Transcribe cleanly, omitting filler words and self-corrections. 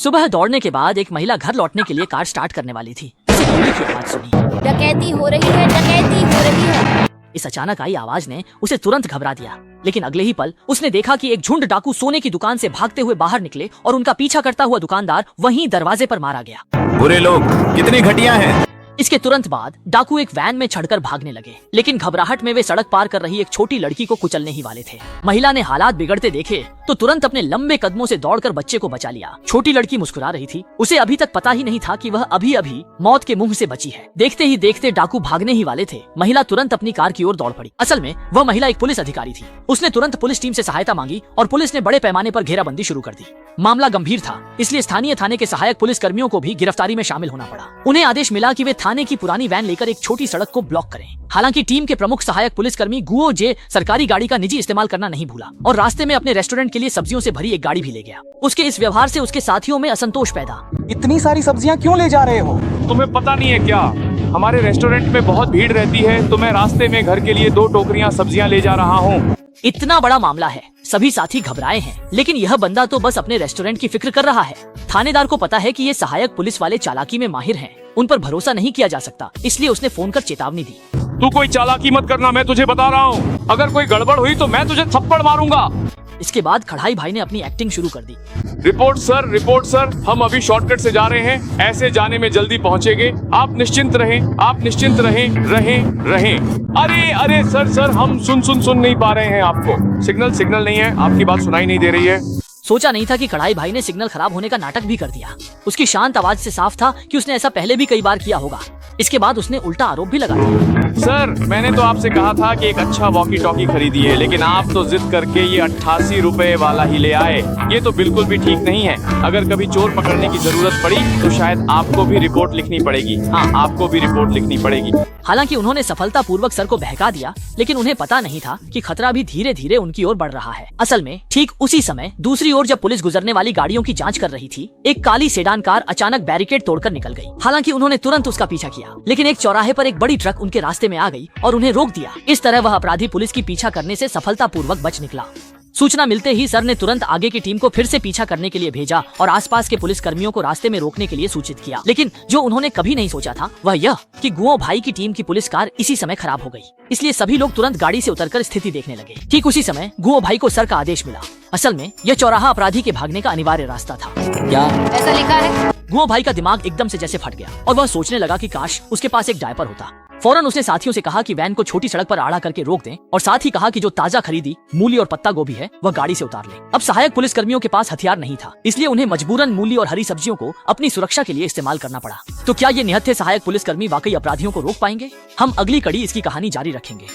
सुबह दौड़ने के बाद एक महिला घर लौटने के लिए कार स्टार्ट करने वाली थी। उसे गोली की आवाज सुनी। डकैती हो रही है, डकैती हो रही है। इस अचानक आई आवाज ने उसे तुरंत घबरा दिया, लेकिन अगले ही पल उसने देखा कि एक झुंड डाकू सोने की दुकान से भागते हुए बाहर निकले और उनका पीछा करता हुआ दुकानदार वहीं दरवाजे पर मारा गया। बुरे लोग कितने घटिया हैं। इसके तुरंत बाद डाकू एक वैन में चढ़कर भागने लगे, लेकिन घबराहट में वे सड़क पार कर रही एक छोटी लड़की को कुचलने ही वाले थे। महिला ने हालात बिगड़ते देखे तो तुरंत अपने लंबे कदमों से दौड़कर बच्चे को बचा लिया। छोटी लड़की मुस्कुरा रही थी। उसे अभी तक पता ही नहीं था कि वह अभी अभी मौत के मुंह से बची है। देखते ही देखते डाकू भागने ही वाले थे। महिला तुरंत अपनी कार की ओर दौड़ पड़ी। असल में वह महिला एक पुलिस अधिकारी थी। उसने तुरंत पुलिस टीम से सहायता मांगी और पुलिस ने बड़े पैमाने पर घेराबंदी शुरू कर दी। मामला गंभीर था, इसलिए स्थानीय थाने के सहायक पुलिस कर्मियों को भी गिरफ्तारी में शामिल होना पड़ा। उन्हें आदेश मिला कि वे थाने की पुरानी वैन लेकर एक छोटी सड़क को ब्लॉक करें। हालांकि टीम के प्रमुख सहायक पुलिसकर्मी गुओ जे सरकारी गाड़ी का निजी इस्तेमाल करना नहीं भूला और रास्ते में अपने रेस्टोरेंट के लिए सब्जियों से भरी एक गाड़ी भी ले गया। उसके इस व्यवहार से उसके साथियों में असंतोष पैदा। इतनी सारी सब्जियां क्यों ले जा रहे हो? तुम्हें पता नहीं है क्या, हमारे रेस्टोरेंट में बहुत भीड़ रहती है, तो मैं रास्ते में घर के लिए 2 टोकरियां सब्जियां ले जा रहा हूँ। इतना बड़ा मामला है, सभी साथी घबराए हैं, लेकिन यह बंदा तो बस अपने रेस्टोरेंट की फिक्र कर रहा है। थानेदार को पता है कि ये सहायक पुलिस वाले चालाकी में माहिर हैं, उन पर भरोसा नहीं किया जा सकता, इसलिए उसने फोन कर चेतावनी दी। तू कोई चालाकी मत करना, मैं तुझे बता रहा हूँ। अगर कोई गड़बड़ हुई तो मैं तुझे थप्पड़ मारूंगा। इसके बाद कढ़ाई भाई ने अपनी एक्टिंग शुरू कर दी। रिपोर्ट सर, हम अभी शॉर्टकट से जा रहे हैं, ऐसे जाने में जल्दी पहुँचेंगे। आप निश्चिंत रहें, आप निश्चिंत रहें। अरे सर, हम सुन नहीं पा रहे हैं आपको। सिग्नल नहीं है, आपकी बात सुनाई नहीं दे रही है। सोचा नहीं था कि कढ़ाई भाई ने सिग्नल खराब होने का नाटक भी कर दिया। उसकी शांत आवाज से साफ था कि उसने ऐसा पहले भी कई बार किया होगा। इसके बाद उसने उल्टा आरोप भी लगा दिया। सर, मैंने तो आपसे कहा था कि एक अच्छा वॉकी टॉकी खरीदिए, लेकिन आप तो जिद करके ये 88 रुपए वाला ही ले आए। ये तो बिल्कुल भी ठीक नहीं है। अगर कभी चोर पकड़ने की जरूरत पड़ी तो शायद आपको भी रिपोर्ट लिखनी पड़ेगी। हाँ, आपको भी रिपोर्ट लिखनी पड़ेगी। हालांकि उन्होंने सफलतापूर्वक सर को बहका दिया, लेकिन उन्हें पता नहीं था कि खतरा भी धीरे धीरे उनकी ओर बढ़ रहा है। असल में ठीक उसी समय दूसरी ओर जब पुलिस गुजरने वाली गाड़ियों की जांच कर रही थी, एक काली सेडान कार अचानक बैरिकेड तोड़कर निकल गई। हालांकि उन्होंने तुरंत उसका पीछा किया, लेकिन एक चौराहे पर एक बड़ी ट्रक उनके रास्ते में आ गई और उन्हें रोक दिया। इस तरह वह अपराधी पुलिस की पीछा करने से सफलतापूर्वक बच निकला। सूचना मिलते ही सर ने तुरंत आगे की टीम को फिर से पीछा करने के लिए भेजा और आसपास के पुलिस कर्मियों को रास्ते में रोकने के लिए सूचित किया। लेकिन जो उन्होंने कभी नहीं सोचा था वह यह कि गुओ भाई की टीम की पुलिस कार इसी समय खराब हो गई। इसलिए सभी लोग तुरंत गाड़ी से उतरकर स्थिति देखने लगे। ठीक उसी समय गुओ भाई को सर का आदेश मिला। असल में यह चौराहा अपराधी के भागने का अनिवार्य रास्ता था। क्या ऐसा लिखा है? गुओ भाई का दिमाग एकदम से जैसे फट गया और वह सोचने लगा कि काश उसके पास एक डायपर होता। फौरन उसने साथियों से कहा कि वैन को छोटी सड़क पर आड़ा करके रोक दें और साथ ही कहा कि जो ताजा खरीदी मूली और पत्ता गोभी है वह गाड़ी से उतार ले। अब सहायक पुलिस कर्मियों के पास हथियार नहीं था, इसलिए उन्हें मजबूरन मूली और हरी सब्जियों को अपनी सुरक्षा के लिए इस्तेमाल करना पड़ा। तो क्या ये निहत्थे सहायक पुलिस कर्मी वाकई अपराधियों को रोक पाएंगे? हम अगली कड़ी इसकी कहानी जारी रखेंगे।